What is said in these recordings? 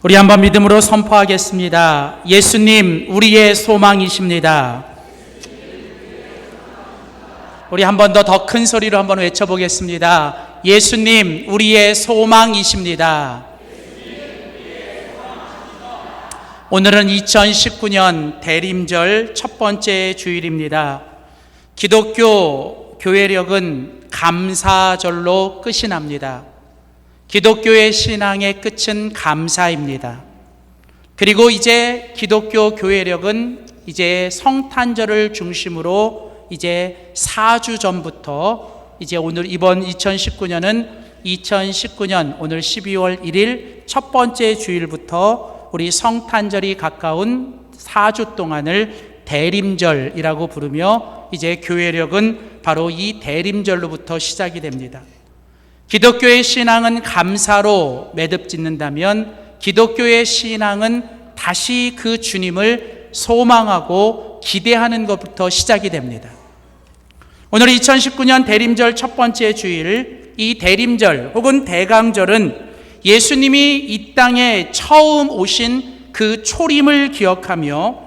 우리 한번 믿음으로 선포하겠습니다. 예수님, 우리의 소망이십니다. 우리 한 번 더 큰 소리로 한번 외쳐보겠습니다. 예수님, 우리의 소망이십니다. 오늘은 2019년 대림절 첫 번째 주일입니다. 기독교 교회력은 감사절로 끝이 납니다. 기독교의 신앙의 끝은 감사입니다. 그리고 이제 기독교 교회력은 이제 성탄절을 중심으로 이제 4주 전부터 이제 오늘 이번 2019년은 2019년 오늘 12월 1일 첫 번째 주일부터 우리 성탄절이 가까운 4주 동안을 대림절이라고 부르며 이제 교회력은 바로 이 대림절로부터 시작이 됩니다. 기독교의 신앙은 감사로 매듭짓는다면 기독교의 신앙은 다시 그 주님을 소망하고 기대하는 것부터 시작이 됩니다. 오늘 2019년 대림절 첫 번째 주일, 이 대림절 혹은 대강절은 예수님이 이 땅에 처음 오신 그 초림을 기억하며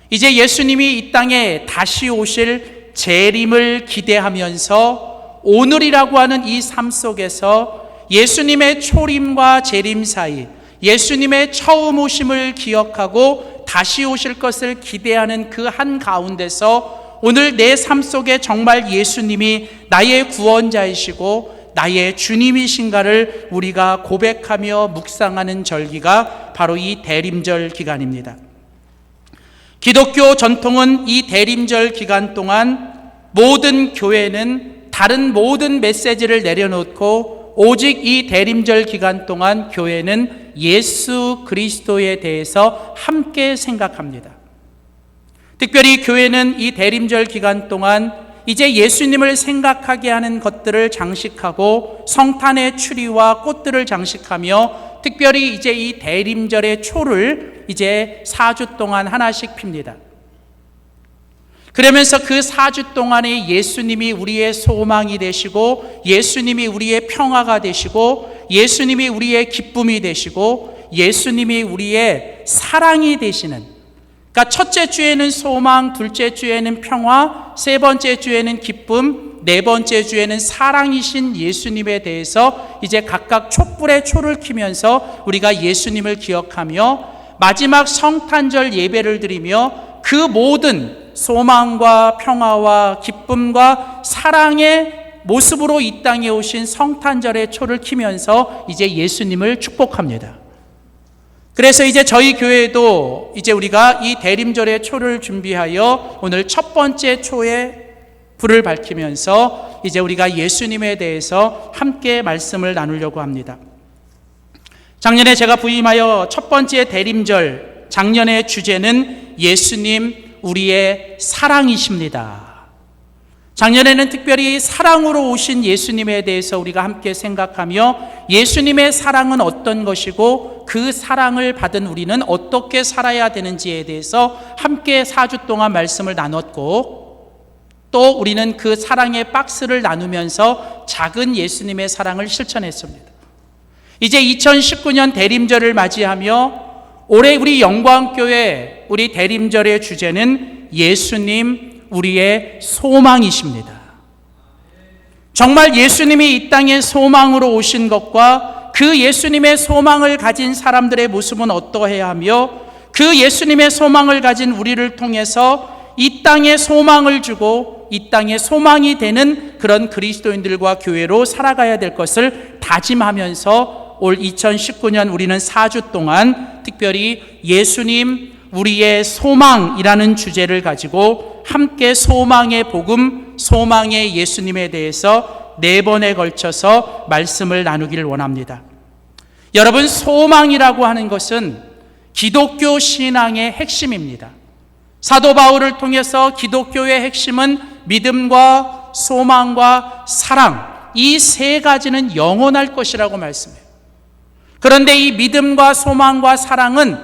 이제 예수님이 이 땅에 다시 오실 재림을 기대하면서 오늘이라고 하는 이 삶 속에서 예수님의 초림과 재림 사이, 예수님의 처음 오심을 기억하고 다시 오실 것을 기대하는 그 한가운데서 오늘 내 삶 속에 정말 예수님이 나의 구원자이시고 나의 주님이신가를 우리가 고백하며 묵상하는 절기가 바로 이 대림절 기간입니다. 기독교 전통은 이 대림절 기간 동안 모든 교회는 다른 모든 메시지를 내려놓고 오직 이 대림절 기간 동안 교회는 예수 그리스도에 대해서 함께 생각합니다. 특별히 교회는 이 대림절 기간 동안 이제 예수님을 생각하게 하는 것들을 장식하고 성탄의 추리와 꽃들을 장식하며 특별히 이제 이 대림절의 초를 이제 4주 동안 하나씩 핍니다. 그러면서 그 4주 동안에 예수님이 우리의 소망이 되시고 예수님이 우리의 평화가 되시고 예수님이 우리의 기쁨이 되시고 예수님이 우리의 사랑이 되시는, 그러니까 첫째 주에는 소망, 둘째 주에는 평화, 세 번째 주에는 기쁨, 네 번째 주에는 사랑이신 예수님에 대해서 이제 각각 촛불의 초를 켜면서 우리가 예수님을 기억하며 마지막 성탄절 예배를 드리며 그 모든 소망과 평화와 기쁨과 사랑의 모습으로 이 땅에 오신 성탄절의 초를 켜면서 이제 예수님을 축복합니다. 그래서 이제 저희 교회도 이제 우리가 이 대림절의 초를 준비하여 오늘 첫 번째 초에 불을 밝히면서 이제 우리가 예수님에 대해서 함께 말씀을 나누려고 합니다. 작년에 제가 부임하여 첫 번째 대림절, 작년의 주제는 예수님 우리의 사랑이십니다. 작년에는 특별히 사랑으로 오신 예수님에 대해서 우리가 함께 생각하며 예수님의 사랑은 어떤 것이고 그 사랑을 받은 우리는 어떻게 살아야 되는지에 대해서 함께 4주 동안 말씀을 나눴고 또 우리는 그 사랑의 박스를 나누면서 작은 예수님의 사랑을 실천했습니다. 이제 2019년 대림절을 맞이하며 올해 우리 영광교회 우리 대림절의 주제는 예수님 우리의 소망이십니다. 정말 예수님이 이 땅에 소망으로 오신 것과 그 예수님의 소망을 가진 사람들의 모습은 어떠해야 하며 그 예수님의 소망을 가진 우리를 통해서 이 땅에 소망을 주고 이 땅에 소망이 되는 그런 그리스도인들과 교회로 살아가야 될 것을 다짐하면서 올 2019년 우리는 4주 동안 특별히 예수님 우리의 소망이라는 주제를 가지고 함께 소망의 복음, 소망의 예수님에 대해서 4번에 걸쳐서 말씀을 나누기를 원합니다. 여러분, 소망이라고 하는 것은 기독교 신앙의 핵심입니다. 사도 바울을 통해서 기독교의 핵심은 믿음과 소망과 사랑, 이 세 가지는 영원할 것이라고 말씀해요. 그런데 이 믿음과 소망과 사랑은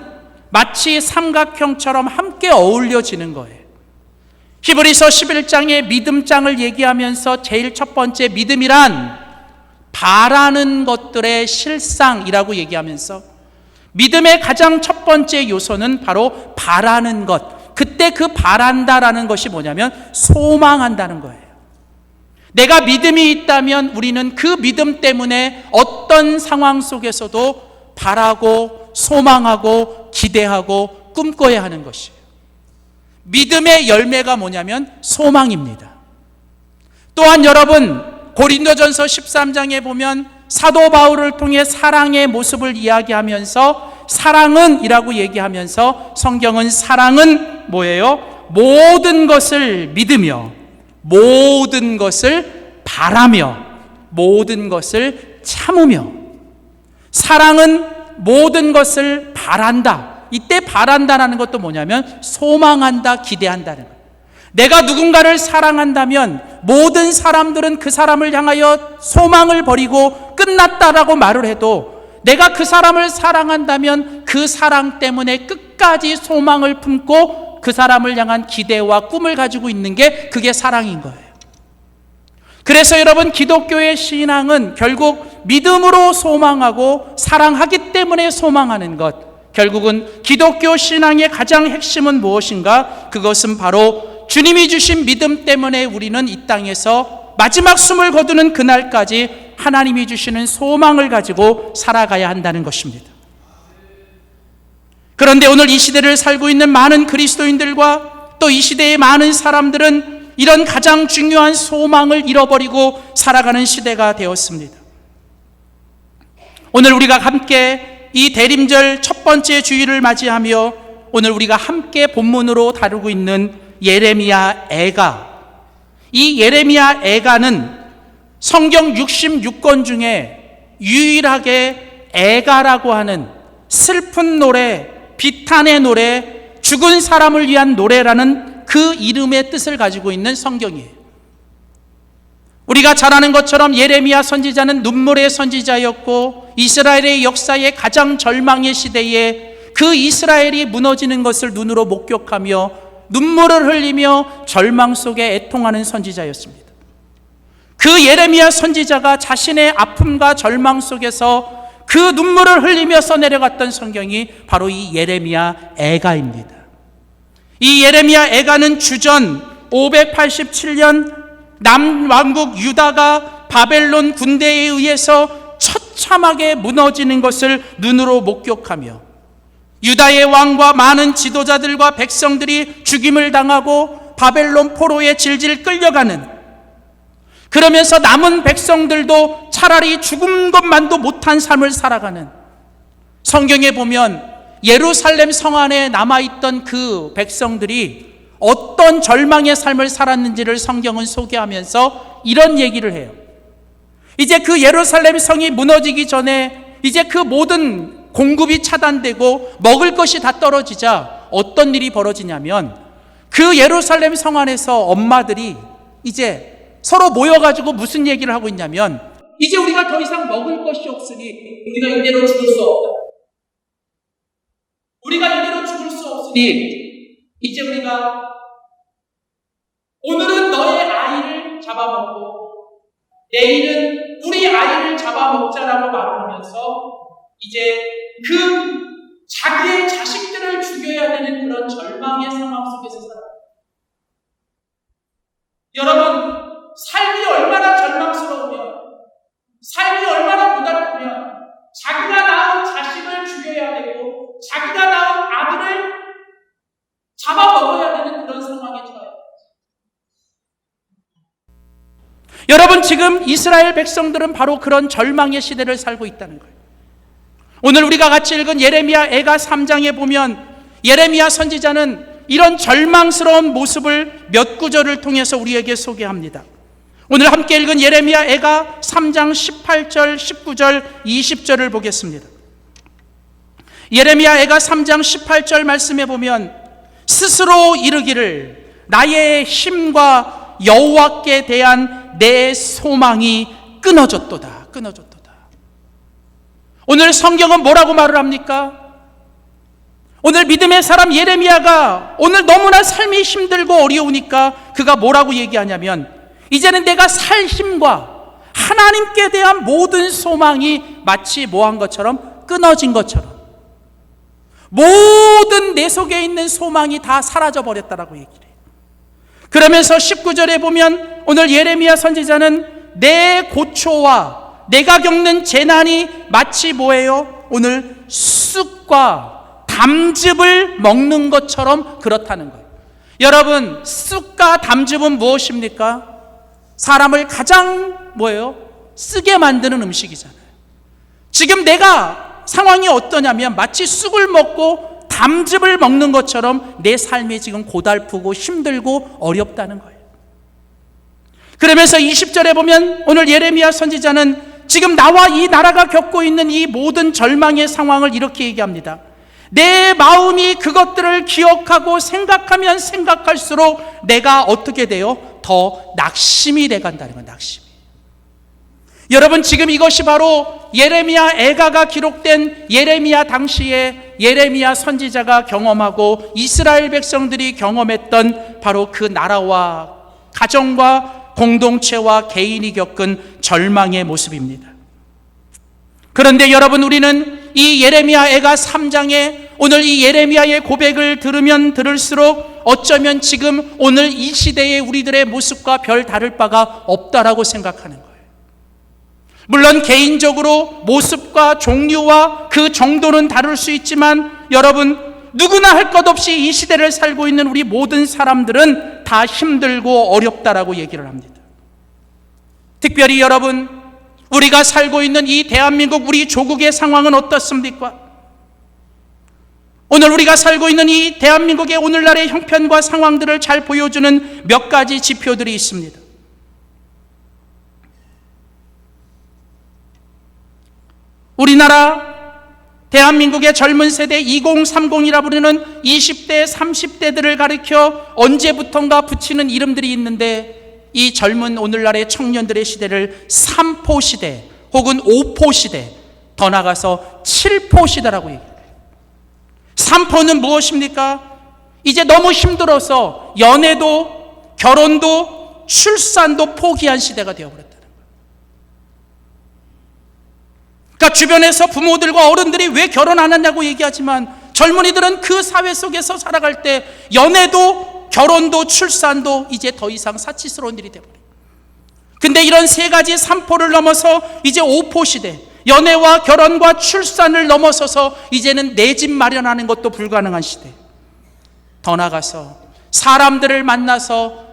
마치 삼각형처럼 함께 어울려지는 거예요. 히브리서 11장의 믿음장을 얘기하면서 제일 첫 번째 믿음이란 바라는 것들의 실상이라고 얘기하면서 믿음의 가장 첫 번째 요소는 바로 바라는 것. 그때 그 바란다라는 것이 뭐냐면 소망한다는 거예요. 내가 믿음이 있다면 우리는 그 믿음 때문에 어떤 상황 속에서도 바라고 소망하고 기대하고 꿈꿔야 하는 것이에요. 믿음의 열매가 뭐냐면 소망입니다. 또한 여러분, 고린도전서 13장에 보면 사도 바울을 통해 사랑의 모습을 이야기하면서 사랑은 이라고 얘기하면서 성경은 사랑은 뭐예요? 모든 것을 믿으며 모든 것을 바라며 모든 것을 참으며. 사랑은 모든 것을 바란다. 이때 바란다라는 것도 뭐냐면 소망한다, 기대한다는 거예요. 내가 누군가를 사랑한다면 모든 사람들은 그 사람을 향하여 소망을 버리고 끝났다라고 말을 해도 내가 그 사람을 사랑한다면 그 사랑 때문에 끝까지 소망을 품고 그 사람을 향한 기대와 꿈을 가지고 있는 게 그게 사랑인 거예요. 그래서 여러분, 기독교의 신앙은 결국 믿음으로 소망하고 사랑하기 때문에 소망하는 것, 결국은 기독교 신앙의 가장 핵심은 무엇인가? 그것은 바로 주님이 주신 믿음 때문에 우리는 이 땅에서 마지막 숨을 거두는 그날까지 하나님이 주시는 소망을 가지고 살아가야 한다는 것입니다. 그런데 오늘 이 시대를 살고 있는 많은 그리스도인들과 또 이 시대의 많은 사람들은 이런 가장 중요한 소망을 잃어버리고 살아가는 시대가 되었습니다. 오늘 우리가 함께 이 대림절 첫 번째 주일을 맞이하며 오늘 우리가 함께 본문으로 다루고 있는 예레미야 애가, 이 예레미야 애가는 성경 66권 중에 유일하게 애가라고 하는 슬픈 노래, 비탄의 노래, 죽은 사람을 위한 노래라는 그 이름의 뜻을 가지고 있는 성경이에요. 우리가 잘 아는 것처럼 예레미야 선지자는 눈물의 선지자였고 이스라엘의 역사의 가장 절망의 시대에 그 이스라엘이 무너지는 것을 눈으로 목격하며 눈물을 흘리며 절망 속에 애통하는 선지자였습니다. 그 예레미야 선지자가 자신의 아픔과 절망 속에서 그 눈물을 흘리며 써내려갔던 성경이 바로 이 예레미야 애가입니다. 이 예레미야 애가는 주전 587년 남왕국 유다가 바벨론 군대에 의해서 처참하게 무너지는 것을 눈으로 목격하며 유다의 왕과 많은 지도자들과 백성들이 죽임을 당하고 바벨론 포로에 질질 끌려가는, 그러면서 남은 백성들도 차라리 죽은 것만도 못한 삶을 살아가는, 성경에 보면 예루살렘 성 안에 남아있던 그 백성들이 어떤 절망의 삶을 살았는지를 성경은 소개하면서 이런 얘기를 해요. 이제 그 예루살렘 성이 무너지기 전에 이제 그 모든 공급이 차단되고 먹을 것이 다 떨어지자 어떤 일이 벌어지냐면 그 예루살렘 성 안에서 엄마들이 이제 서로 모여가지고 무슨 얘기를 하고 있냐면 이제 우리가 더 이상 먹을 것이 없으니 우리가 이대로 죽을 수 없다. 우리가 이대로 죽을 수 없으니 이제 우리가 오늘은 너의 아이를 잡아먹고 내일은 우리 아이를 잡아먹자라고 말을 하면서 이제 그 자기의 자식들을 죽여야 되는 그런 절망의 상황 속에서 살아요. 여러분, 삶이 얼마나 절망스러우면, 삶이 얼마나 고달프면 자기가 낳은 자식을 죽여야 되고 자기가 낳은 아들을 잡아먹어야 되는 그런 상황에 처해요. 여러분, 지금 이스라엘 백성들은 바로 그런 절망의 시대를 살고 있다는 거예요. 오늘 우리가 같이 읽은 예레미야 애가 3장에 보면 예레미야 선지자는 이런 절망스러운 모습을 몇 구절을 통해서 우리에게 소개합니다. 오늘 함께 읽은 예레미야 애가 3장 18절, 19절, 20절을 보겠습니다. 예레미야 애가 3장 18절 말씀에 보면 스스로 이르기를 나의 힘과 여호와께 대한 내 소망이 끊어졌도다. 오늘 성경은 뭐라고 말을 합니까? 오늘 믿음의 사람 예레미야가 오늘 너무나 삶이 힘들고 어려우니까 그가 뭐라고 얘기하냐면 이제는 내가 살 힘과 하나님께 대한 모든 소망이 마치 뭐한 것처럼 끊어진 것처럼 모든 내 속에 있는 소망이 다 사라져버렸다라고 얘기를 해요. 그러면서 19절에 보면 오늘 예레미야 선지자는 내 고초와 내가 겪는 재난이 마치 뭐예요? 오늘 쑥과 담즙을 먹는 것처럼 그렇다는 거예요. 여러분, 쑥과 담즙은 무엇입니까? 사람을 가장 뭐예요? 쓰게 만드는 음식이잖아요. 지금 내가 상황이 어떠냐면 마치 쑥을 먹고 담즙을 먹는 것처럼 내 삶이 지금 고달프고 힘들고 어렵다는 거예요. 그러면서 20절에 보면 오늘 예레미야 선지자는 지금 나와 이 나라가 겪고 있는 이 모든 절망의 상황을 이렇게 얘기합니다. 내 마음이 그것들을 기억하고 생각하면 생각할수록 내가 어떻게 돼요? 더 낙심이 돼간다는 거예요. 낙심이. 여러분, 지금 이것이 바로 예레미야 애가가 기록된 예레미야 당시에 예레미야 선지자가 경험하고 이스라엘 백성들이 경험했던 바로 그 나라와 가정과 공동체와 개인이 겪은 절망의 모습입니다. 그런데 여러분, 우리는 이 예레미야 애가 3장에 오늘 이 예레미야의 고백을 들으면 들을수록 어쩌면 지금 오늘 이 시대의 우리들의 모습과 별 다를 바가 없다라고 생각하는 거예요. 물론 개인적으로 모습과 종류와 그 정도는 다를 수 있지만 여러분, 누구나 할 것 없이 이 시대를 살고 있는 우리 모든 사람들은 다 힘들고 어렵다라고 얘기를 합니다. 특별히 여러분, 우리가 살고 있는 이 대한민국 우리 조국의 상황은 어떻습니까? 오늘 우리가 살고 있는 이 대한민국의 오늘날의 형편과 상황들을 잘 보여주는 몇 가지 지표들이 있습니다. 우리나라 대한민국의 젊은 세대 2030이라 부르는 20대, 30대들을 가리켜 언제부턴가 붙이는 이름들이 있는데 이 젊은 오늘날의 청년들의 시대를 3포 시대 혹은 5포 시대, 더 나아가서 7포 시대라고 얘기해요. 3포는 무엇입니까? 이제 너무 힘들어서 연애도 결혼도 출산도 포기한 시대가 되어버렸다는 거예요. 그러니까 주변에서 부모들과 어른들이 왜 결혼 안 하냐고 얘기하지만 젊은이들은 그 사회 속에서 살아갈 때 연애도 결혼도 출산도 이제 더 이상 사치스러운 일이 되어버려요. 근데 이런 세 가지 3포를 넘어서 이제 5포 시대, 연애와 결혼과 출산을 넘어서서 이제는 내 집 마련하는 것도 불가능한 시대. 더 나아가서 사람들을 만나서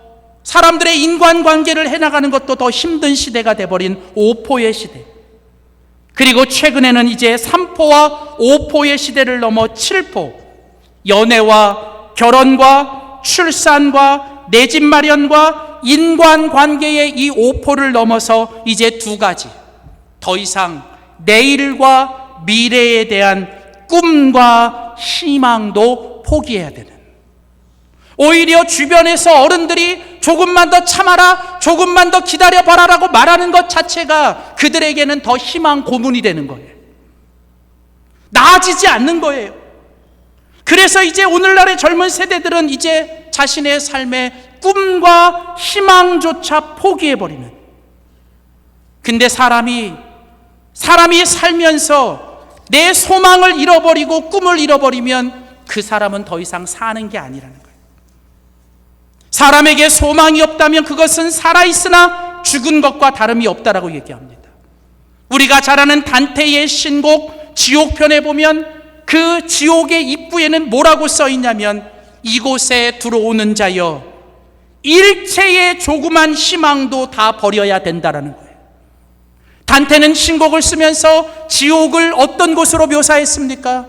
사람들의 인간관계를 해나가는 것도 더 힘든 시대가 돼버린 5포의 시대. 그리고 최근에는 이제 3포와 5포의 시대를 넘어 7포, 연애와 결혼과 출산과 내 집 마련과 인간관계의 이 5포를 넘어서 이제 두 가지, 더 이상 내일과 미래에 대한 꿈과 희망도 포기해야 되는, 오히려 주변에서 어른들이 조금만 더 참아라, 조금만 더 기다려봐라라고 말하는 것 자체가 그들에게는 더 희망 고문이 되는 거예요. 나아지지 않는 거예요. 그래서 이제 오늘날의 젊은 세대들은 이제 자신의 삶의 꿈과 희망조차 포기해버리는, 근데 사람이 살면서 내 소망을 잃어버리고 꿈을 잃어버리면 그 사람은 더 이상 사는 게 아니라는 거예요. 사람에게 소망이 없다면 그것은 살아있으나 죽은 것과 다름이 없다라고 얘기합니다. 우리가 잘 아는 단테의 신곡 지옥편에 보면 그 지옥의 입구에는 뭐라고 써 있냐면, 이곳에 들어오는 자여 일체의 조그만 희망도 다 버려야 된다라는 거예요. 단테는 신곡을 쓰면서 지옥을 어떤 곳으로 묘사했습니까?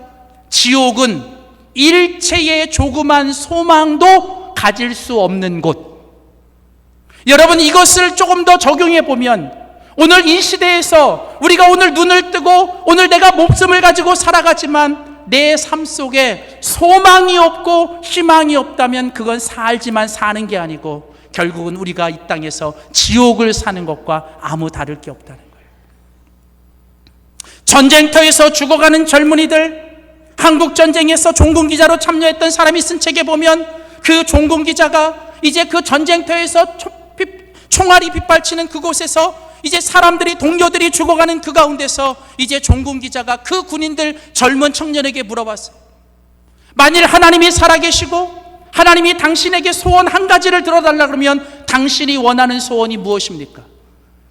지옥은 일체의 조그만 소망도 가질 수 없는 곳. 여러분, 이것을 조금 더 적용해 보면 오늘 이 시대에서 우리가 오늘 눈을 뜨고 오늘 내가 목숨을 가지고 살아가지만 내 삶 속에 소망이 없고 희망이 없다면 그건 살지만 사는 게 아니고 결국은 우리가 이 땅에서 지옥을 사는 것과 아무 다를 게 없다는 거예요. 전쟁터에서 죽어가는 젊은이들, 한국전쟁에서 종군기자로 참여했던 사람이 쓴 책에 보면 그 종군기자가 이제 그 전쟁터에서 총알이 빗발치는 그곳에서 이제 사람들이, 동료들이 죽어가는 그 가운데서 이제 종군기자가 그 군인들 젊은 청년에게 물어봤어요. 만일 하나님이 살아계시고 하나님이 당신에게 소원 한 가지를 들어달라 그러면 당신이 원하는 소원이 무엇입니까?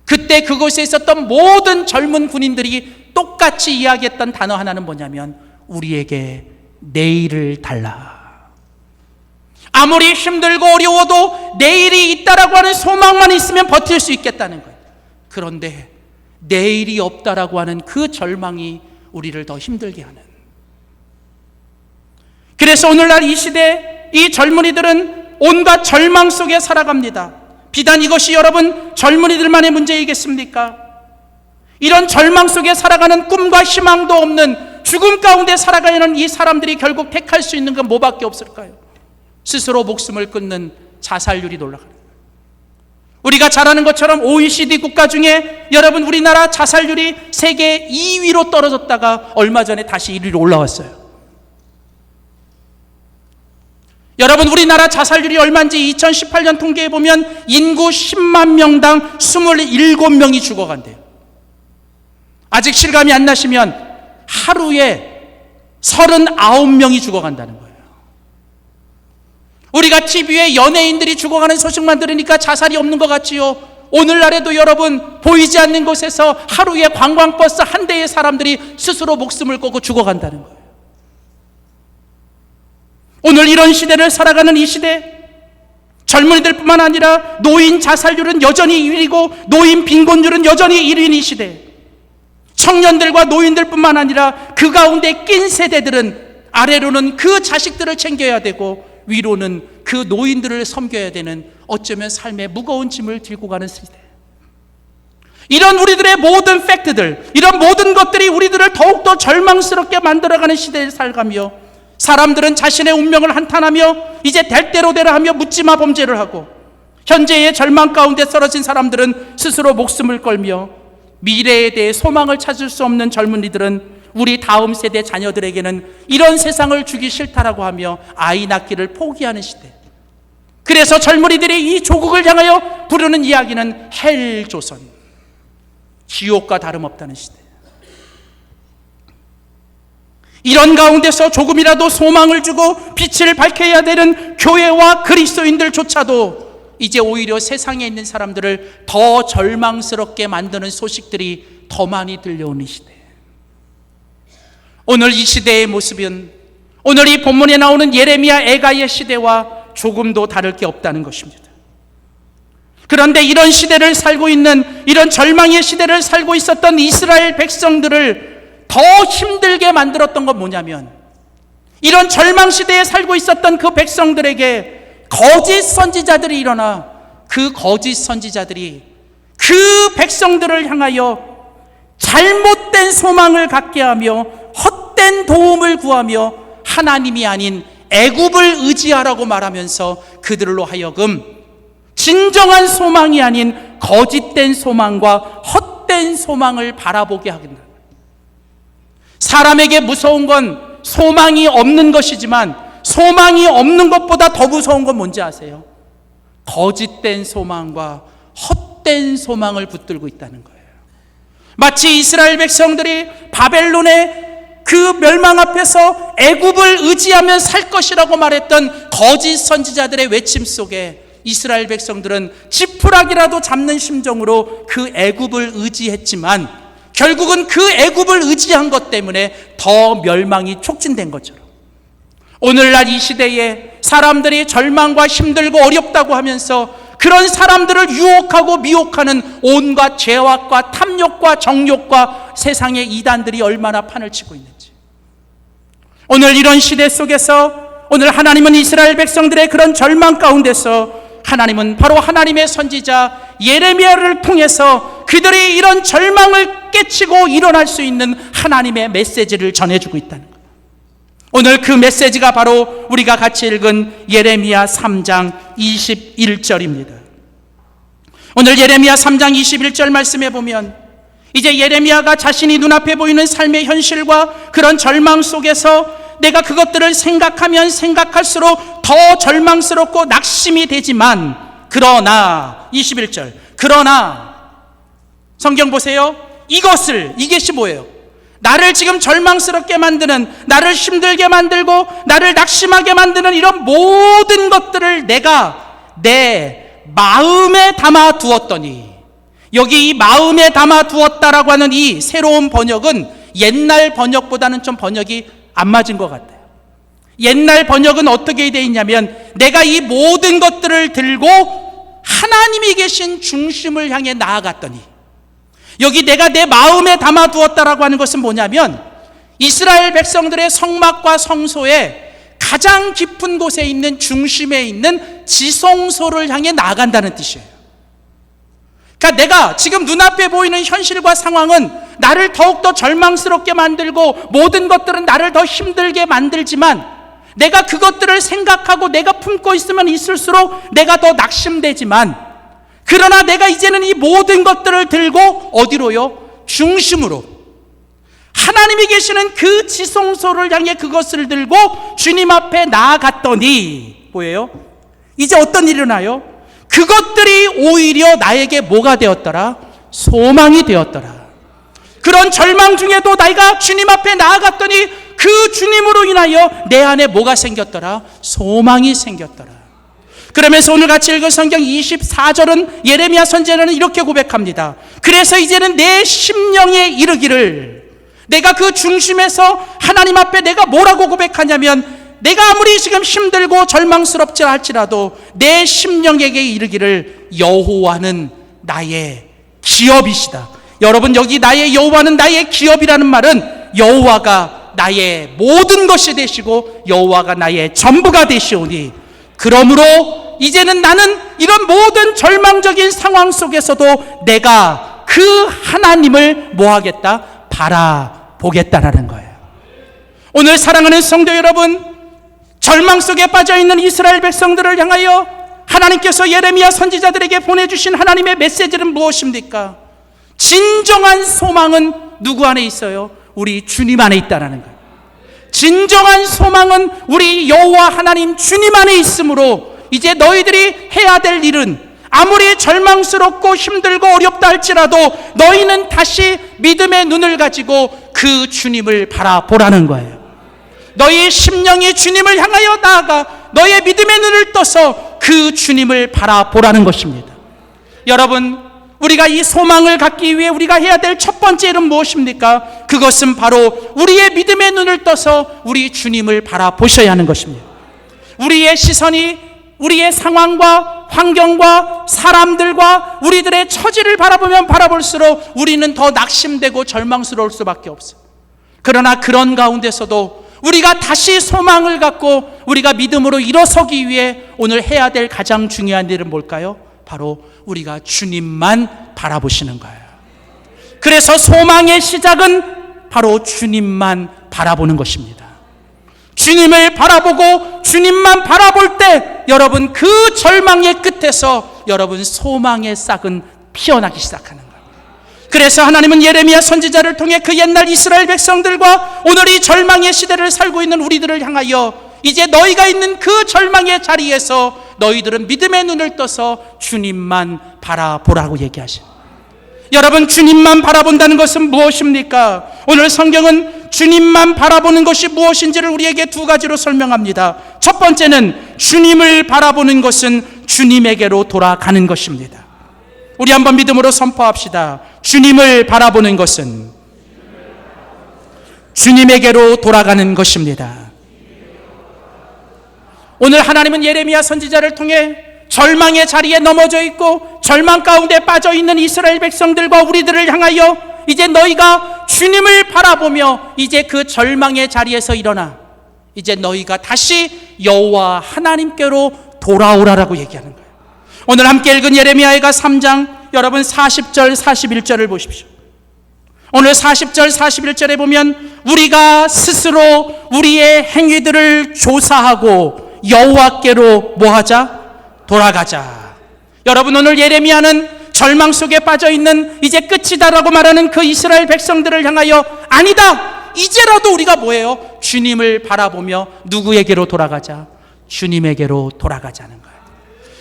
그때 그곳에 있었던 모든 젊은 군인들이 똑같이 이야기했던 단어 하나는 뭐냐면 우리에게 내일을 달라. 아무리 힘들고 어려워도 내일이 있다라고 하는 소망만 있으면 버틸 수 있겠다는 거예요. 그런데 내일이 없다라고 하는 그 절망이 우리를 더 힘들게 하는. 그래서 오늘날 이 시대 이 젊은이들은 온갖 절망 속에 살아갑니다. 비단 이것이 여러분 젊은이들만의 문제이겠습니까? 이런 절망 속에 살아가는 꿈과 희망도 없는 죽음 가운데 살아가야 하는 이 사람들이 결국 택할 수 있는 건 뭐밖에 없을까요? 스스로 목숨을 끊는 자살률이 올라가는 거예요. 우리가 잘 아는 것처럼 OECD 국가 중에 여러분 우리나라 자살률이 세계 2위로 떨어졌다가 얼마 전에 다시 1위로 올라왔어요. 여러분 우리나라 자살률이 얼마인지 2018년 통계에 보면 인구 10만 명당 27명이 죽어간대요. 아직 실감이 안 나시면 하루에 39명이 죽어간다는 거예요. 우리가 TV에 연예인들이 죽어가는 소식만 들으니까 자살이 없는 것 같지요. 오늘날에도 여러분 보이지 않는 곳에서 하루에 관광버스 한 대의 사람들이 스스로 목숨을 끊고 죽어간다는 거예요. 오늘 이런 시대를 살아가는 이 시대, 젊은이들뿐만 아니라 노인 자살률은 여전히 1위고 노인 빈곤율은 여전히 1위인 이 시대, 청년들과 노인들뿐만 아니라 그 가운데 낀 세대들은 아래로는 그 자식들을 챙겨야 되고 위로는 그 노인들을 섬겨야 되는 어쩌면 삶의 무거운 짐을 들고 가는 시대. 이런 우리들의 모든 팩트들, 이런 모든 것들이 우리들을 더욱더 절망스럽게 만들어가는 시대에 살가며 사람들은 자신의 운명을 한탄하며 이제 될 대로 되라 하며 묻지마 범죄를 하고 현재의 절망 가운데 쓰러진 사람들은 스스로 목숨을 걸며 미래에 대해 소망을 찾을 수 없는 젊은이들은 우리 다음 세대 자녀들에게는 이런 세상을 주기 싫다라고 하며 아이 낳기를 포기하는 시대. 그래서 젊은이들이 이 조국을 향하여 부르는 이야기는 헬조선, 지옥과 다름없다는 시대. 이런 가운데서 조금이라도 소망을 주고 빛을 밝혀야 되는 교회와 그리스도인들조차도 이제 오히려 세상에 있는 사람들을 더 절망스럽게 만드는 소식들이 더 많이 들려오는 시대. 오늘 이 시대의 모습은 오늘 이 본문에 나오는 예레미야 애가의 시대와 조금도 다를 게 없다는 것입니다. 그런데 이런 시대를 살고 있는, 이런 절망의 시대를 살고 있었던 이스라엘 백성들을 더 힘들게 만들었던 건 뭐냐면, 이런 절망 시대에 살고 있었던 그 백성들에게 거짓 선지자들이 일어나 그 거짓 선지자들이 그 백성들을 향하여 잘못된 소망을 갖게 하며 헛된 도움을 구하며 하나님이 아닌 애굽을 의지하라고 말하면서 그들로 하여금 진정한 소망이 아닌 거짓된 소망과 헛된 소망을 바라보게 하겠다. 사람에게 무서운 건 소망이 없는 것이지만 소망이 없는 것보다 더 무서운 건 뭔지 아세요? 거짓된 소망과 헛된 소망을 붙들고 있다는 거예요. 마치 이스라엘 백성들이 바벨론의 그 멸망 앞에서 애굽을 의지하면 살 것이라고 말했던 거짓 선지자들의 외침 속에 이스라엘 백성들은 지푸라기라도 잡는 심정으로 그 애굽을 의지했지만 결국은 그 애굽을 의지한 것 때문에 더 멸망이 촉진된 것처럼 오늘날 이 시대에 사람들이 절망과 힘들고 어렵다고 하면서 그런 사람들을 유혹하고 미혹하는 온갖 죄악과 탐욕과 정욕과 세상의 이단들이 얼마나 판을 치고 있는지, 오늘 이런 시대 속에서 오늘 하나님은 이스라엘 백성들의 그런 절망 가운데서 하나님은 바로 하나님의 선지자 예레미야를 통해서 그들이 이런 절망을 깨치고 일어날 수 있는 하나님의 메시지를 전해주고 있다는 거예요. 오늘 그 메시지가 바로 우리가 같이 읽은 예레미야 3장 21절입니다. 오늘 예레미야 3장 21절 말씀에 보면 이제 예레미야가 자신이 눈앞에 보이는 삶의 현실과 그런 절망 속에서 내가 그것들을 생각하면 생각할수록 더 절망스럽고 낙심이 되지만 그러나 21절 그러나 성경 보세요. 이것이 뭐예요? 나를 지금 절망스럽게 만드는, 나를 힘들게 만들고 나를 낙심하게 만드는 이런 모든 것들을 내가 내 마음에 담아 두었더니, 여기 이 마음에 담아 두었다라고 하는 이 새로운 번역은 옛날 번역보다는 좀 번역이 안 맞은 것 같아요. 옛날 번역은 어떻게 되어 있냐면, 내가 이 모든 것들을 들고 하나님이 계신 중심을 향해 나아갔더니, 여기 내가 내 마음에 담아두었다라고 하는 것은 뭐냐면, 이스라엘 백성들의 성막과 성소의 가장 깊은 곳에 있는 중심에 있는 지성소를 향해 나아간다는 뜻이에요. 그러니까 내가 지금 눈앞에 보이는 현실과 상황은 나를 더욱더 절망스럽게 만들고 모든 것들은 나를 더 힘들게 만들지만, 내가 그것들을 생각하고 내가 품고 있으면 있을수록 내가 더 낙심되지만, 그러나 내가 이제는 이 모든 것들을 들고 어디로요? 중심으로, 하나님이 계시는 그 지성소를 향해 그것을 들고 주님 앞에 나아갔더니 뭐예요? 이제 어떤 일이 일어나요? 그것들이 오히려 나에게 뭐가 되었더라? 소망이 되었더라. 그런 절망 중에도 내가 주님 앞에 나아갔더니 그 주님으로 인하여 내 안에 뭐가 생겼더라? 소망이 생겼더라. 그러면서 오늘 같이 읽은 성경 24절은 예레미야 선지자는 이렇게 고백합니다. 그래서 이제는 내 심령에 이르기를, 내가 그 중심에서 하나님 앞에 내가 뭐라고 고백하냐면, 내가 아무리 지금 힘들고 절망스럽지 할지라도 내 심령에게 이르기를, 여호와는 나의 기업이시다. 여러분, 여기 나의 여호와는 나의 기업이라는 말은 여호와가 나의 모든 것이 되시고 여호와가 나의 전부가 되시오니, 그러므로 이제는 나는 이런 모든 절망적인 상황 속에서도 내가 그 하나님을 뭐하겠다? 바라보겠다라는 거예요. 오늘 사랑하는 성도 여러분, 절망 속에 빠져있는 이스라엘 백성들을 향하여 하나님께서 예레미야 선지자들에게 보내주신 하나님의 메시지는 무엇입니까? 진정한 소망은 누구 안에 있어요? 우리 주님 안에 있다라는 거예요. 진정한 소망은 우리 여호와 하나님 주님 안에 있으므로, 이제 너희들이 해야 될 일은 아무리 절망스럽고 힘들고 어렵다 할지라도 너희는 다시 믿음의 눈을 가지고 그 주님을 바라보라는 거예요. 너희 심령이 주님을 향하여 나아가 너의 믿음의 눈을 떠서 그 주님을 바라보라는 것입니다. 여러분, 우리가 이 소망을 갖기 위해 우리가 해야 될 첫 번째 일은 무엇입니까? 그것은 바로 우리의 믿음의 눈을 떠서 우리 주님을 바라보셔야 하는 것입니다. 우리의 시선이 우리의 상황과 환경과 사람들과 우리들의 처지를 바라보면 바라볼수록 우리는 더 낙심되고 절망스러울 수밖에 없어요. 그러나 그런 가운데서도 우리가 다시 소망을 갖고 우리가 믿음으로 일어서기 위해 오늘 해야 될 가장 중요한 일은 뭘까요? 바로 우리가 주님만 바라보시는 거예요. 그래서 소망의 시작은 바로 주님만 바라보는 것입니다. 주님을 바라보고 주님만 바라볼 때 여러분, 그 절망의 끝에서 여러분 소망의 싹은 피어나기 시작하는 거예요. 그래서 하나님은 예레미야 선지자를 통해 그 옛날 이스라엘 백성들과 오늘 이 절망의 시대를 살고 있는 우리들을 향하여 이제 너희가 있는 그 절망의 자리에서 너희들은 믿음의 눈을 떠서 주님만 바라보라고 얘기하십니다. 여러분, 주님만 바라본다는 것은 무엇입니까? 오늘 성경은 주님만 바라보는 것이 무엇인지를 우리에게 두 가지로 설명합니다. 첫 번째는 주님을 바라보는 것은 주님에게로 돌아가는 것입니다. 우리 한번 믿음으로 선포합시다. 주님을 바라보는 것은 주님에게로 돌아가는 것입니다. 오늘 하나님은 예레미야 선지자를 통해 절망의 자리에 넘어져 있고 절망 가운데 빠져 있는 이스라엘 백성들과 우리들을 향하여 이제 너희가 주님을 바라보며 이제 그 절망의 자리에서 일어나 이제 너희가 다시 여호와 하나님께로 돌아오라라고 얘기하는 거예요. 오늘 함께 읽은 예레미야가 3장 여러분 40절 41절을 보십시오. 오늘 40절 41절에 보면 우리가 스스로 우리의 행위들을 조사하고 여호와께로 뭐하자? 돌아가자. 여러분, 오늘 예레미야는 절망 속에 빠져있는 이제 끝이다라고 말하는 그 이스라엘 백성들을 향하여 아니다, 이제라도 우리가 뭐예요? 주님을 바라보며 누구에게로 돌아가자? 주님에게로 돌아가자는 거예요.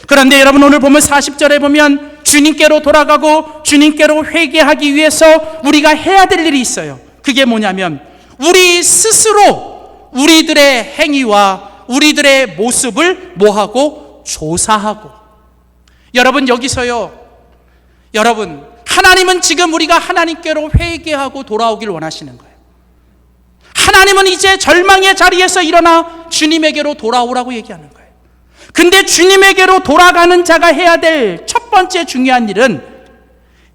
그런데 여러분, 오늘 보면 40절에 보면 주님께로 돌아가고 주님께로 회개하기 위해서 우리가 해야 될 일이 있어요. 그게 뭐냐면 우리 스스로 우리들의 행위와 우리들의 모습을 뭐하고? 조사하고. 여러분, 여기서요, 여러분, 하나님은 지금 우리가 하나님께로 회개하고 돌아오길 원하시는 거예요. 하나님은 이제 절망의 자리에서 일어나 주님에게로 돌아오라고 얘기하는 거예요. 근데 주님에게로 돌아가는 자가 해야 될 첫 번째 중요한 일은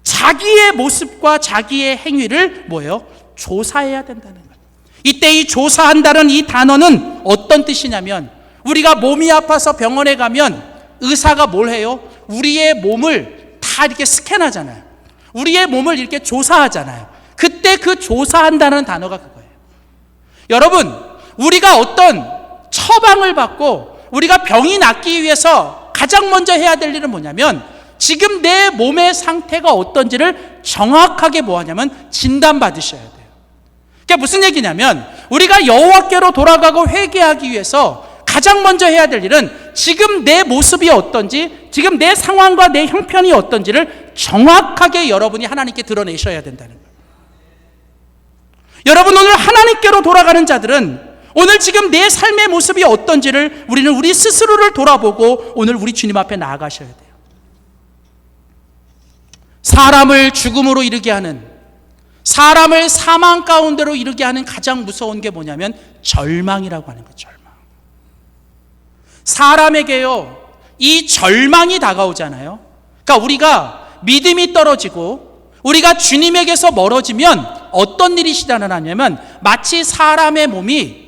자기의 모습과 자기의 행위를 뭐예요? 조사해야 된다는 거예요. 이때 이 조사한다는 이 단어는 어떤 뜻이냐면, 우리가 몸이 아파서 병원에 가면 의사가 뭘 해요? 우리의 몸을 다 이렇게 스캔하잖아요. 우리의 몸을 이렇게 조사하잖아요. 그때 그 조사한다는 단어가 그거예요. 여러분, 우리가 어떤 처방을 받고 우리가 병이 낫기 위해서 가장 먼저 해야 될 일은 뭐냐면, 지금 내 몸의 상태가 어떤지를 정확하게 뭐하냐면 진단받으셔야 돼요. 그게 무슨 얘기냐면, 우리가 여호와께로 돌아가고 회개하기 위해서 가장 먼저 해야 될 일은 지금 내 모습이 어떤지, 지금 내 상황과 내 형편이 어떤지를 정확하게 여러분이 하나님께 드러내셔야 된다는 거예요. 여러분, 오늘 하나님께로 돌아가는 자들은 오늘 지금 내 삶의 모습이 어떤지를 우리는 우리 스스로를 돌아보고 오늘 우리 주님 앞에 나아가셔야 돼요. 사람을 죽음으로 이르게 하는, 사람을 사망 가운데로 이르게 하는 가장 무서운 게 뭐냐면 절망이라고 하는 거죠. 절망. 사람에게요, 이 절망이 다가오잖아요. 그러니까 우리가 믿음이 떨어지고 우리가 주님에게서 멀어지면 어떤 일이 일어나냐면, 마치 사람의 몸이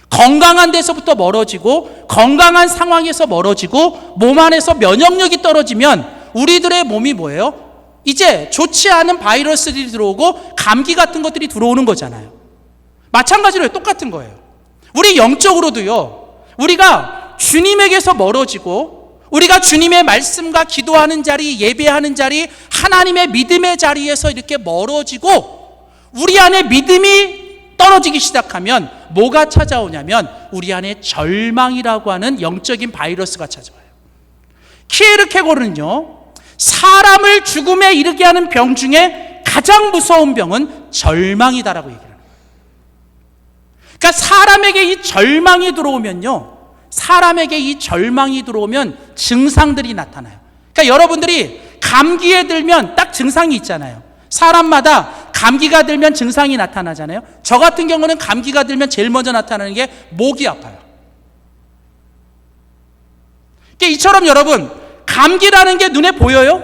건강한 데서부터 멀어지고 건강한 상황에서 멀어지고 몸 안에서 면역력이 떨어지면 우리들의 몸이 뭐예요? 이제 좋지 않은 바이러스들이 들어오고 감기 같은 것들이 들어오는 거잖아요. 마찬가지로 똑같은 거예요. 우리 영적으로도요, 우리가 주님에게서 멀어지고 우리가 주님의 말씀과 기도하는 자리, 예배하는 자리, 하나님의 믿음의 자리에서 이렇게 멀어지고 우리 안에 믿음이 떨어지기 시작하면 뭐가 찾아오냐면 우리 안에 절망이라고 하는 영적인 바이러스가 찾아와요. 키에르케고르는요, 사람을 죽음에 이르게 하는 병 중에 가장 무서운 병은 절망이다라고 얘기를 합니다. 그러니까 사람에게 이 절망이 들어오면요, 사람에게 이 절망이 들어오면 증상들이 나타나요. 그러니까 여러분들이 감기에 들면 딱 증상이 있잖아요. 사람마다 감기가 들면 증상이 나타나잖아요. 저 같은 경우는 감기가 들면 제일 먼저 나타나는 게 목이 아파요. 그러니까 이처럼 여러분, 감기라는 게 눈에 보여요?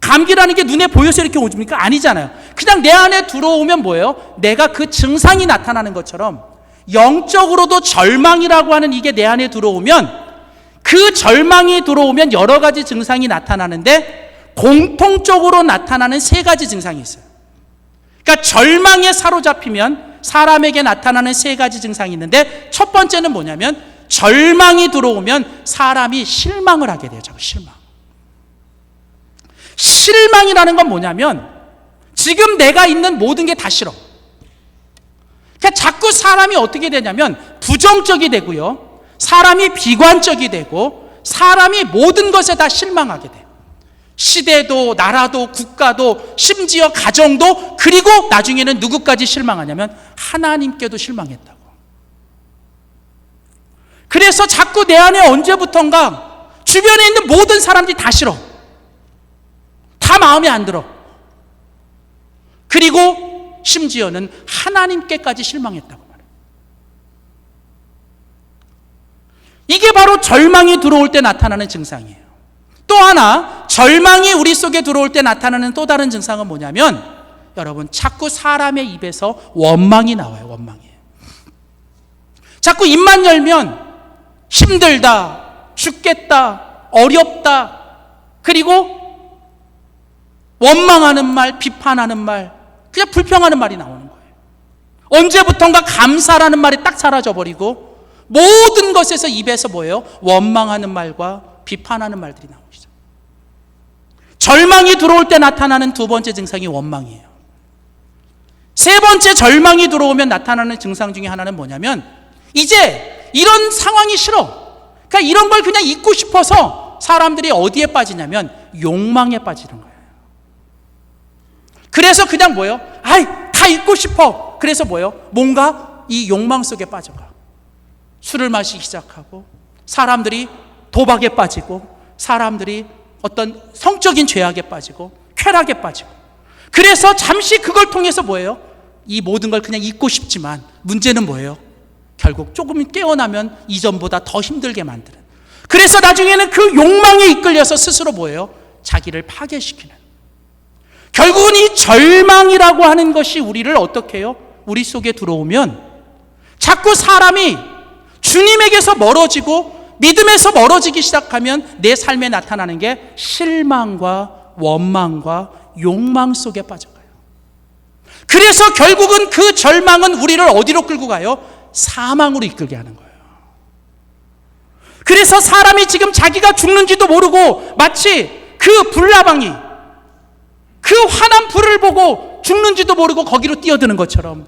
감기라는 게 눈에 보여서 이렇게 오십니까? 아니잖아요. 그냥 내 안에 들어오면 뭐예요? 내가 그 증상이 나타나는 것처럼 영적으로도 절망이라고 하는 이게 내 안에 들어오면, 그 절망이 들어오면 여러 가지 증상이 나타나는데 공통적으로 나타나는 세 가지 증상이 있어요. 그러니까 절망에 사로잡히면 사람에게 나타나는 세 가지 증상이 있는데, 첫 번째는 뭐냐면 절망이 들어오면 사람이 실망을 하게 돼요. 자꾸 실망. 실망이라는 건 뭐냐면 지금 내가 있는 모든 게 다 싫어. 그러니까 자꾸 사람이 어떻게 되냐면 부정적이 되고요, 사람이 비관적이 되고 사람이 모든 것에 다 실망하게 돼요. 시대도 나라도 국가도 심지어 가정도, 그리고 나중에는 누구까지 실망하냐면 하나님께도 실망했다고. 그래서 자꾸 내 안에 언제부턴가 주변에 있는 모든 사람들이 다 싫어. 다 마음에 안 들어. 그리고 심지어는 하나님께까지 실망했다고 말해요. 이게 바로 절망이 들어올 때 나타나는 증상이에요. 또 하나, 절망이 우리 속에 들어올 때 나타나는 또 다른 증상은 뭐냐면, 여러분, 자꾸 사람의 입에서 원망이 나와요. 원망이에요. 자꾸 입만 열면 힘들다, 죽겠다, 어렵다, 그리고 원망하는 말, 비판하는 말, 그냥 불평하는 말이 나오는 거예요. 언제부턴가 감사라는 말이 딱 사라져버리고 모든 것에서 입에서 뭐예요? 원망하는 말과 비판하는 말들이 나오시죠. 절망이 들어올 때 나타나는 두 번째 증상이 원망이에요. 세 번째, 절망이 들어오면 나타나는 증상 중에 하나는 뭐냐면, 이제 이런 상황이 싫어. 그러니까 이런 걸 그냥 잊고 싶어서 사람들이 어디에 빠지냐면 욕망에 빠지는 거예요. 그래서 그냥 뭐예요? 아이, 다 다 있고 싶어. 그래서 뭐예요? 뭔가 이 욕망 속에 빠져가. 술을 마시기 시작하고, 사람들이 도박에 빠지고, 사람들이 어떤 성적인 죄악에 빠지고, 쾌락에 빠지고. 그래서 잠시 그걸 통해서 뭐예요? 이 모든 걸 그냥 잊고 싶지만 문제는 뭐예요? 결국 조금 깨어나면 이전보다 더 힘들게 만드는. 그래서 나중에는 그 욕망에 이끌려서 스스로 뭐예요? 자기를 파괴시키는. 결국은 이 절망이라고 하는 것이 우리를 어떻게 해요? 우리 속에 들어오면 자꾸 사람이 주님에게서 멀어지고 믿음에서 멀어지기 시작하면 내 삶에 나타나는 게 실망과 원망과 욕망 속에 빠져가요. 그래서 결국은 그 절망은 우리를 어디로 끌고 가요? 사망으로 이끌게 하는 거예요. 그래서 사람이 지금 자기가 죽는지도 모르고 마치 그 불나방이 그 환한 불을 보고 죽는지도 모르고 거기로 뛰어드는 것처럼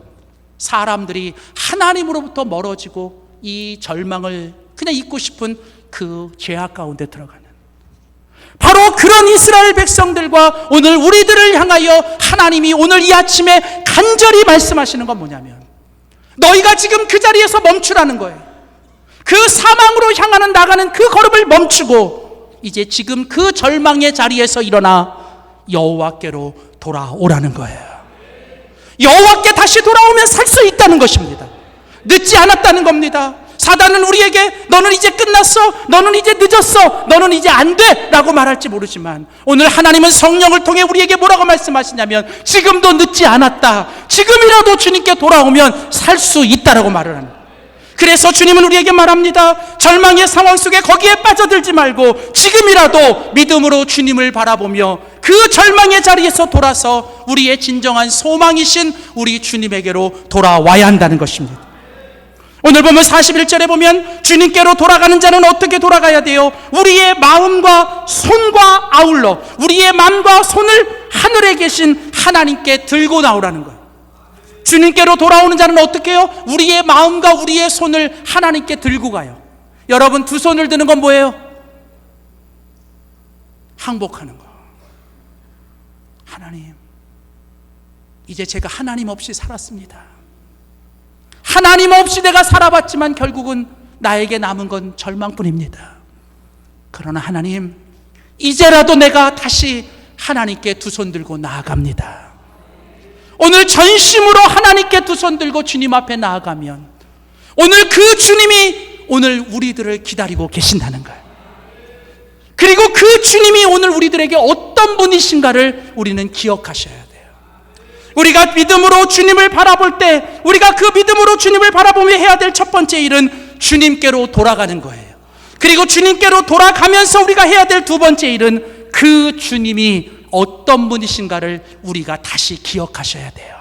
사람들이 하나님으로부터 멀어지고 이 절망을 그냥 잊고 싶은 그 죄악 가운데 들어가는, 바로 그런 이스라엘 백성들과 오늘 우리들을 향하여 하나님이 오늘 이 아침에 간절히 말씀하시는 건 뭐냐면, 너희가 지금 그 자리에서 멈추라는 거예요. 그 사망으로 향하는 나가는 그 걸음을 멈추고 이제 지금 그 절망의 자리에서 일어나 여호와께로 돌아오라는 거예요. 여호와께 다시 돌아오면 살 수 있다는 것입니다. 늦지 않았다는 겁니다. 사단은 우리에게 너는 이제 끝났어, 너는 이제 늦었어, 너는 이제 안 돼 라고 말할지 모르지만 오늘 하나님은 성령을 통해 우리에게 뭐라고 말씀하시냐면 지금도 늦지 않았다, 지금이라도 주님께 돌아오면 살 수 있다라고 말을 합니다. 그래서 주님은 우리에게 말합니다. 절망의 상황 속에 거기에 빠져들지 말고 지금이라도 믿음으로 주님을 바라보며 그 절망의 자리에서 돌아서 우리의 진정한 소망이신 우리 주님에게로 돌아와야 한다는 것입니다. 오늘 보면 41절에 보면 주님께로 돌아가는 자는 어떻게 돌아가야 돼요? 우리의 마음과 손과 아울러 우리의 마음과 손을 하늘에 계신 하나님께 들고 나오라는 거예요. 주님께로 돌아오는 자는 어떻게 해요? 우리의 마음과 우리의 손을 하나님께 들고 가요. 여러분, 두 손을 드는 건 뭐예요? 항복하는 거. 하나님, 이제 제가 하나님 없이 살았습니다. 하나님 없이 내가 살아봤지만 결국은 나에게 남은 건 절망뿐입니다. 그러나 하나님, 이제라도 내가 다시 하나님께 두 손 들고 나아갑니다. 오늘 전심으로 하나님께 두 손 들고 주님 앞에 나아가면 오늘 그 주님이 오늘 우리들을 기다리고 계신다는 거예요. 그리고 그 주님이 오늘 우리들에게 어떤 분이신가를 우리는 기억하셔야 돼요. 우리가 믿음으로 주님을 바라볼 때, 우리가 그 믿음으로 주님을 바라보며 해야 될 첫 번째 일은 주님께로 돌아가는 거예요. 그리고 주님께로 돌아가면서 우리가 해야 될 두 번째 일은 그 주님이 어떤 분이신가를 우리가 다시 기억하셔야 돼요.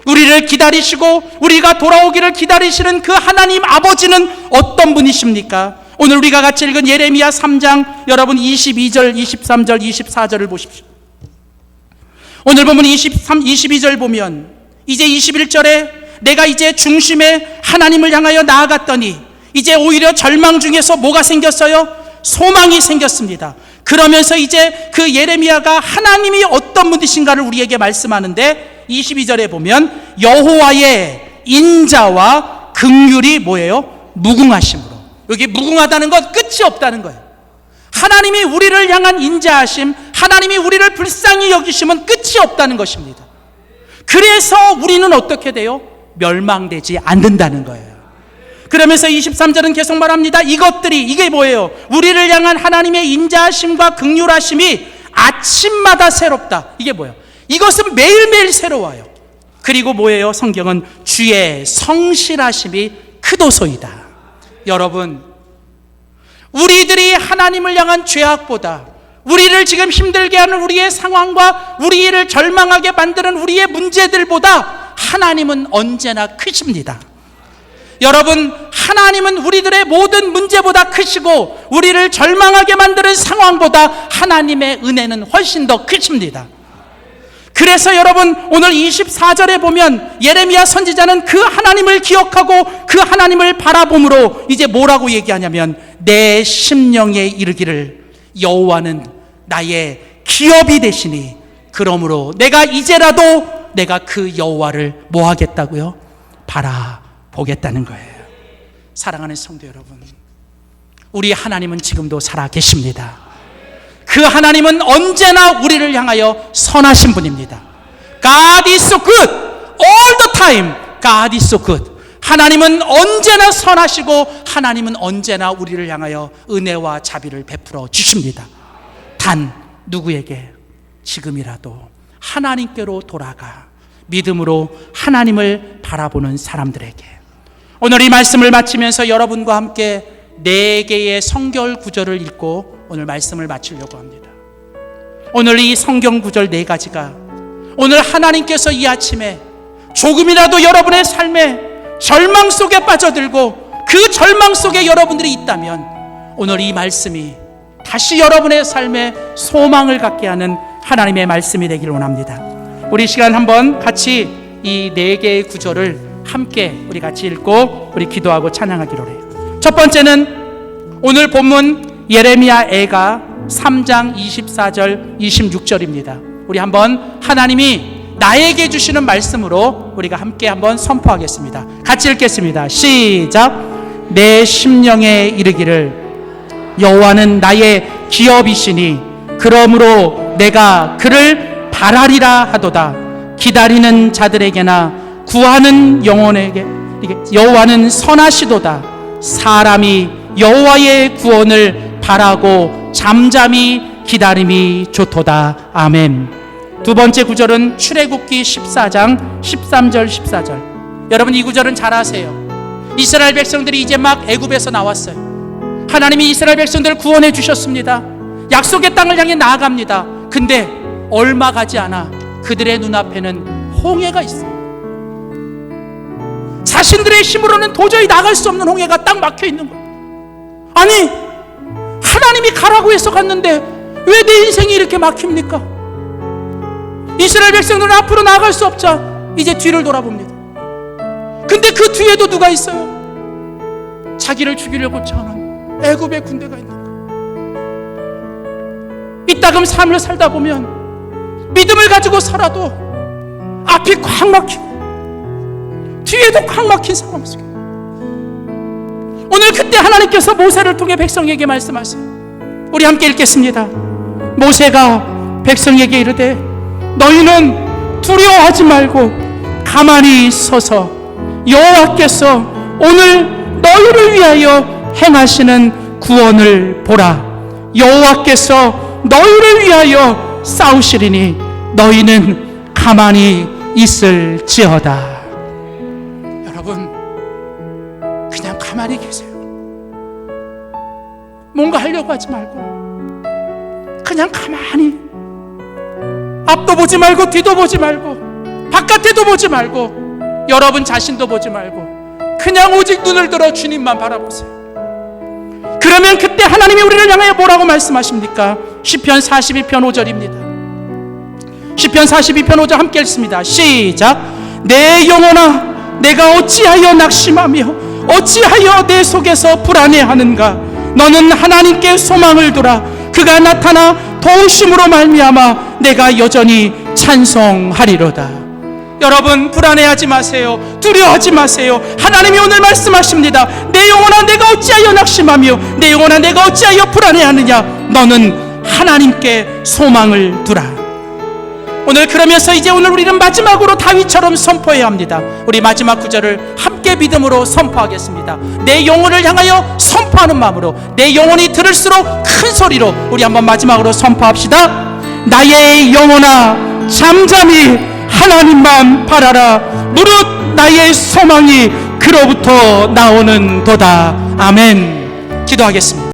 우리를 기다리시고 우리가 돌아오기를 기다리시는 그 하나님 아버지는 어떤 분이십니까? 오늘 우리가 같이 읽은 예레미야 3장 여러분 22절, 23절, 24절을 보십시오. 오늘 보면 22절 보면 이제 21절에 내가 이제 중심에 하나님을 향하여 나아갔더니 이제 오히려 절망 중에서 뭐가 생겼어요? 소망이 생겼습니다. 그러면서 이제 그 예레미야가 하나님이 어떤 분이신가를 우리에게 말씀하는데 22절에 보면 여호와의 인자와 긍휼이 뭐예요? 무궁하심으로. 여기 무궁하다는 건 끝이 없다는 거예요. 하나님이 우리를 향한 인자하심, 하나님이 우리를 불쌍히 여기심은 끝이 없다는 것입니다. 그래서 우리는 어떻게 돼요? 멸망되지 않는다는 거예요. 그러면서 23절은 계속 말합니다. 이것들이, 이게 뭐예요? 우리를 향한 하나님의 인자하심과 긍휼하심이 아침마다 새롭다. 이게 뭐예요? 이것은 매일매일 새로워요. 그리고 뭐예요? 성경은 주의 성실하심이 크도소이다. 여러분, 우리들이 하나님을 향한 죄악보다, 우리를 지금 힘들게 하는 우리의 상황과 우리를 절망하게 만드는 우리의 문제들보다 하나님은 언제나 크십니다. 여러분, 하나님은 우리들의 모든 문제보다 크시고 우리를 절망하게 만드는 상황보다 하나님의 은혜는 훨씬 더 크십니다. 그래서 여러분, 오늘 24절에 보면 예레미야 선지자는 그 하나님을 기억하고 그 하나님을 바라봄으로 이제 뭐라고 얘기하냐면 내 심령에 이르기를 여호와는 나의 기업이 되시니 그러므로 내가 이제라도 내가 그 여호와를 뭐 하겠다고요? 바라보겠다는 거예요. 사랑하는 성도 여러분, 우리 하나님은 지금도 살아 계십니다. 그 하나님은 언제나 우리를 향하여 선하신 분입니다. God is so good. All the time God is so good. 하나님은 언제나 선하시고 하나님은 언제나 우리를 향하여 은혜와 자비를 베풀어 주십니다. 단 누구에게? 지금이라도 하나님께로 돌아가 믿음으로 하나님을 바라보는 사람들에게. 오늘 이 말씀을 마치면서 여러분과 함께 4개의 성경 구절을 읽고 오늘 말씀을 마치려고 합니다. 오늘 이 성경 구절 4가지가 오늘 하나님께서 이 아침에 조금이라도 여러분의 삶에 절망 속에 빠져들고 그 절망 속에 여러분들이 있다면 오늘 이 말씀이 다시 여러분의 삶에 소망을 갖게 하는 하나님의 말씀이 되기를 원합니다. 우리 시간 한번 같이 이 4개의 구절을 함께 우리 같이 읽고 우리 기도하고 찬양하기로 해요. 첫 번째는 오늘 본문 예레미야 애가 3장 24절 26절입니다. 우리 한번 하나님이 나에게 주시는 말씀으로 우리가 함께 한번 선포하겠습니다. 같이 읽겠습니다. 시작. 내 심령에 이르기를 여호와는 나의 기업이시니 그러므로 내가 그를 바라리라 하도다. 기다리는 자들에게나 구하는 영혼에게 여호와는 선하시도다. 사람이 여호와의 구원을 바라고 잠잠히 기다림이 좋도다. 아멘. 두 번째 구절은 출애굽기 14장 13절 14절. 여러분 이 구절은 잘 아세요. 이스라엘 백성들이 이제 막 애굽에서 나왔어요. 하나님이 이스라엘 백성들을 구원해 주셨습니다. 약속의 땅을 향해 나아갑니다. 근데 얼마 가지 않아 그들의 눈앞에는 홍해가 있어요. 자신들의 힘으로는 도저히 나갈 수 없는 홍해가 딱 막혀 있는 거예요. 아니 하나님이 가라고 해서 갔는데 왜 내 인생이 이렇게 막힙니까? 이스라엘 백성들은 앞으로 나아갈 수 없자 이제 뒤를 돌아봅니다. 근데 그 뒤에도 누가 있어요? 자기를 죽이려고 차는 애굽의 군대가 있는 거예요. 이따금 삶을 살다 보면 믿음을 가지고 살아도 앞이 꽉 막히고 뒤에도 꽉 막힌 상황 속에 오늘 그때 하나님께서 모세를 통해 백성에게 말씀하세요. 우리 함께 읽겠습니다. 모세가 백성에게 이르되 너희는 두려워하지 말고 가만히 서서 여호와께서 오늘 너희를 위하여 행하시는 구원을 보라. 여호와께서 너희를 위하여 싸우시리니 너희는 가만히 있을지어다. 여러분 그냥 가만히 계세요. 뭔가 하려고 하지 말고 그냥 가만히 앞도 보지 말고 뒤도 보지 말고 바깥에도 보지 말고 여러분 자신도 보지 말고 그냥 오직 눈을 들어 주님만 바라보세요. 그러면 그때 하나님이 우리를 향하여 뭐라고 말씀하십니까? 시편 42편 5절입니다. 시편 42편 5절 함께 읽습니다. 시작. 내 영혼아 내가 어찌하여 낙심하며 어찌하여 내 속에서 불안해하는가? 너는 하나님께 소망을 두라. 그가 나타나 도우심으로 말미암아 내가 여전히 찬송하리로다. 여러분 불안해하지 마세요. 두려워하지 마세요. 하나님이 오늘 말씀하십니다. 내 영혼아 내가 어찌하여 낙심하며 내 영혼아 내가 어찌하여 불안해하느냐? 너는 하나님께 소망을 두라. 오늘 그러면서 이제 오늘 우리는 마지막으로 다윗처럼 선포해야 합니다. 우리 마지막 구절을 함께 믿음으로 선포하겠습니다. 내 영혼을 향하여 선포하는 마음으로 내 영혼이 들을수록 큰 소리로 우리 한번 마지막으로 선포합시다. 나의 영혼아 잠잠히 하나님만 바라라. 무릇 나의 소망이 그로부터 나오는 도다. 아멘. 기도하겠습니다.